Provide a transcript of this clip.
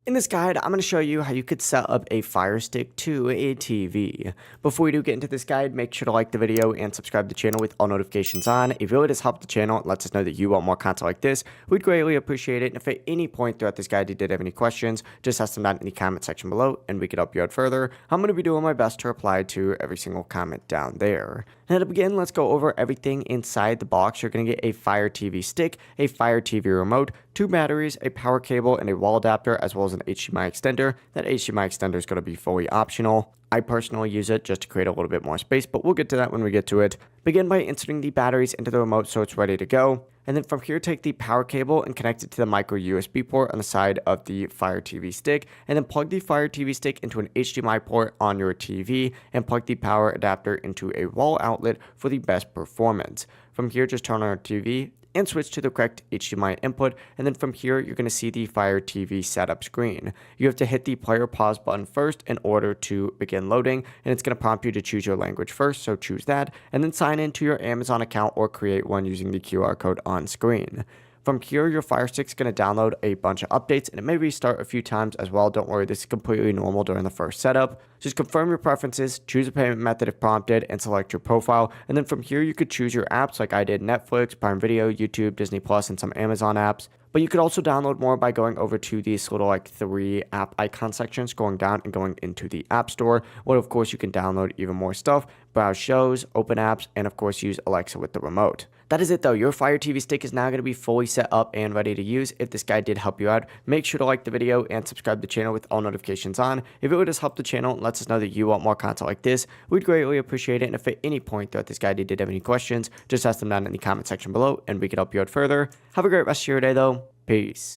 In this guide, I'm going to show you how you could set up a Firestick to a TV. Before we do get into this guide, make sure to like the video and subscribe to the channel with all notifications on. It really does help the channel and lets us know that you want more content like this. We'd greatly appreciate it. And if at any point throughout this guide you did have any questions, just ask them down in the comment section below and we could help you out further. I'm going to be doing my best to reply to every single comment down there. Now to begin, let's go over everything inside the box. You're going to get a Fire TV stick, a Fire TV remote, 2 batteries, a power cable, and a wall adapter, as well as an HDMI extender. That HDMI extender is going to be fully optional. I personally use it just to create a little bit more space, but we'll get to that when we get to it. Begin by inserting the batteries into the remote so it's ready to go. And then from here, take the power cable and connect it to the micro USB port on the side of the Fire TV stick. And then plug the Fire TV stick into an HDMI port on your TV and plug the power adapter into a wall outlet for the best performance. From here, just turn on your TV and switch to the correct HDMI input, and then from here you're going to see the Fire TV setup screen. You have to hit the play or pause button first in order to begin loading, and it's going to prompt you to choose your language first, so choose that, and then sign into your Amazon account or create one using the QR code on screen. From here, your Fire Stick is going to download a bunch of updates, and it may restart a few times as well. Don't worry, this is completely normal during the first setup. Just confirm your preferences, choose a payment method if prompted, and select your profile. And then from here, you could choose your apps like I did: Netflix, Prime Video, YouTube, Disney Plus, and some Amazon apps. But you could also download more by going over to these little 3 app icon sections, going down and going into the App Store, where of course you can download even more stuff, browse shows, open apps, and of course use Alexa with the remote. That is it though. Your Fire TV stick is now going to be fully set up and ready to use. If this guide did help you out, make sure to like the video and subscribe to the channel with all notifications on. If it would just help the channel and lets us know that you want more content like this, we'd greatly appreciate it. And if at any point throughout this guide you did have any questions, just ask them down in the comment section below and we could help you out further. Have a great rest of your day though. Peace.